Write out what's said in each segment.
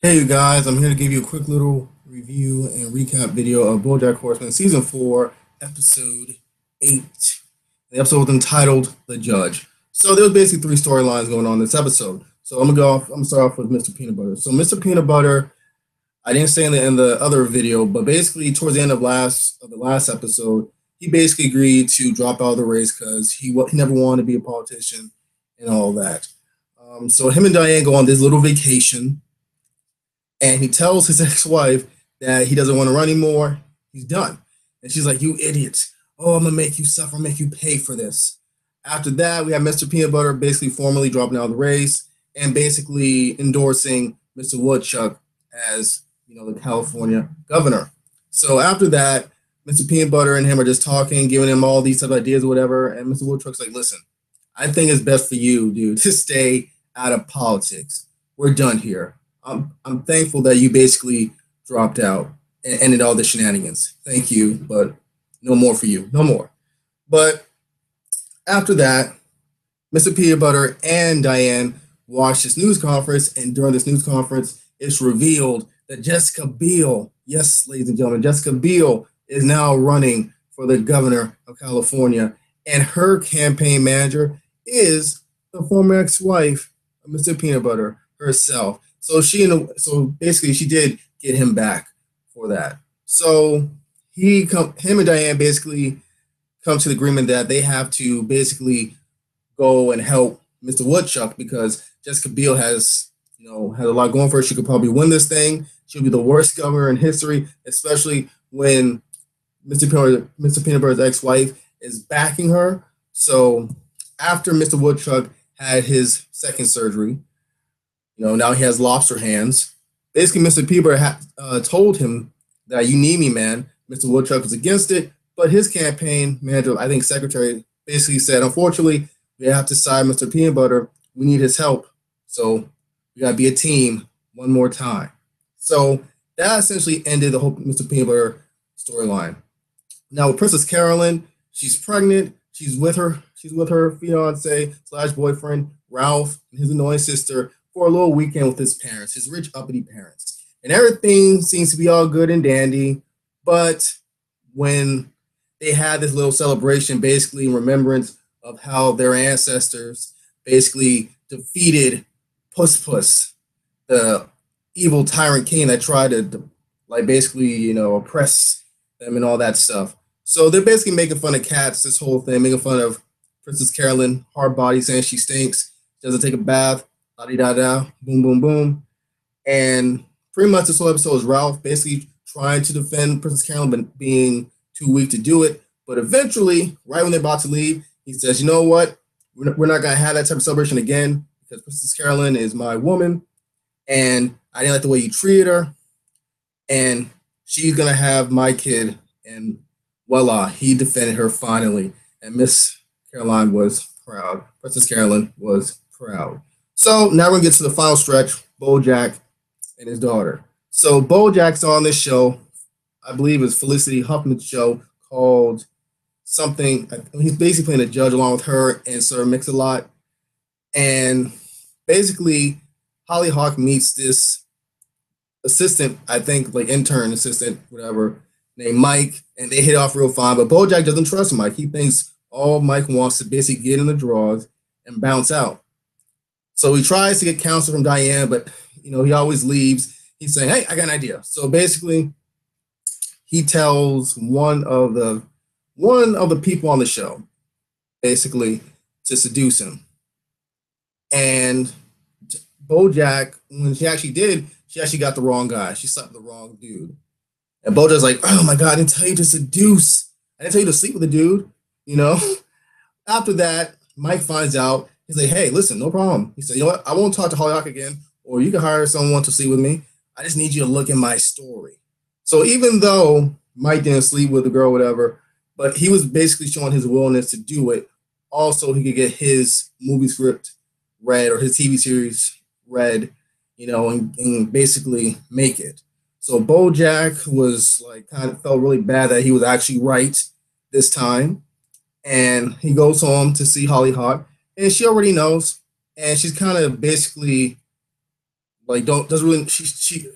Hey you guys, I'm here to give you a quick little review and recap video of BoJack Horseman Season 4, Episode 8. The episode was entitled The Judge. So there was basically three storylines going on in this episode. So I'm gonna start off with Mr. Peanut Butter. So Mr. Peanut Butter, I didn't say in the other video, but basically towards the end of the last episode, he basically agreed to drop out of the race because he never wanted to be a politician and all that. So him and Diane go on this little vacation and he tells his ex-wife that he doesn't want to run anymore. He's done. And she's like, "You idiot. Oh, I'm going to make you suffer, make you pay for this." After that, we have Mr. Peanut Butter basically formally dropping out of the race and basically endorsing Mr. Woodchuck as, the California governor. So after that, Mr. Peanut Butter and him are just talking, giving him all these type of ideas or whatever. And Mr. Woodchuck's like, "Listen, I think it's best for you, dude, to stay out of politics. We're done here. I'm thankful that you basically dropped out and ended all the shenanigans. Thank you, but no more for you. No more." But after that, Mr. Peanut Butter and Diane watched this news conference, and during this news conference, it's revealed that Jessica Biel, yes, ladies and gentlemen, Jessica Biel is now running for the governor of California, and her campaign manager is the former ex-wife of Mr. Peanut Butter herself. So basically she did get him back for that. So him and Diane basically come to the agreement that they have to basically go and help Mr. Woodchuck because Jessica Biel has a lot going for her. She could probably win this thing. She'll be the worst governor in history, especially when Mr. Peanut Butter's ex-wife is backing her. So after Mr. Woodchuck had his second surgery, now he has lobster hands. Basically, Mr. Peanut told him that "you need me, man." Mr. Woodchuck was against it, but his campaign manager, I think secretary, basically said, "Unfortunately, we have to side Mr. Peanut Butter. We need his help. So we got to be a team one more time." So that essentially ended the whole Mr. Peanut Butter storyline. Now with Princess Carolyn, she's pregnant. She's with her fiance / boyfriend Ralph and his annoying sister for a little weekend with his parents, his rich uppity parents, and everything seems to be all good and dandy. But when they had this little celebration, basically in remembrance of how their ancestors basically defeated Puss, the evil tyrant king that tried to oppress them and all that stuff. So they're basically making fun of cats, this whole thing, making fun of Princess Carolyn, hard body, saying she stinks, doesn't take a bath, la di da da, boom, boom, boom. And pretty much this whole episode is Ralph basically trying to defend Princess Carolyn, but being too weak to do it. But eventually, right when they're about to leave, he says, "You know what? We're not going to have that type of celebration again because Princess Carolyn is my woman, and I didn't like the way you treated her, and she's going to have my kid." And voila, he defended her finally, and Miss Caroline was proud. Princess Carolyn was proud. So now we're going to get to the final stretch, BoJack and his daughter. So BoJack's on this show, I believe it's Felicity Huffman's show called something. He's basically playing a judge along with her and Sir Mix-a-Lot. And basically, Holly Hawk meets this assistant, I think, like intern, assistant, whatever, named Mike, and they hit off real fine. But BoJack doesn't trust Mike. He thinks all Mike wants to basically get in the drawers and bounce out. So he tries to get counsel from Diane, but he always leaves. He's saying, "Hey, I got an idea." So basically, he tells one of the people on the show, basically, to seduce him. And BoJack, when she actually did, she actually got the wrong guy. She slept with the wrong dude. And BoJack's like, "Oh my God, I didn't tell you to seduce. I didn't tell you to sleep with the dude." After that, Mike finds out. He's like, "Hey, listen, no problem." He said, "You know what? I won't talk to Holly Hawk again, or you can hire someone to sleep with me. I just need you to look in my story." So even though Mike didn't sleep with the girl, whatever, but he was basically showing his willingness to do it. Also, he could get his movie script read or his TV series read, and basically make it. So BoJack was like kind of felt really bad that he was actually right this time, and he goes home to see Holly Hawk, and she already knows, and she's kind of basically Like don't doesn't really she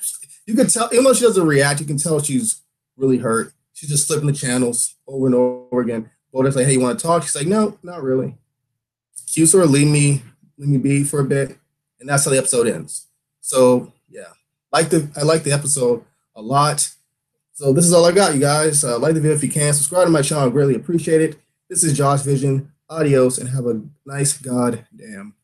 you can tell even though she doesn't react, you can tell she's really hurt. She's just flipping the channels over and over again. BoJack's like, hey, you want to talk? She's like, no, not really. She sort of leave me be for a bit, and that's how the episode ends. So yeah, I like the episode a lot. So this is all I got, you guys. Like the video if you can. Subscribe to my channel. I greatly appreciate it. This is Josh Vision. Adios, and have a nice goddamn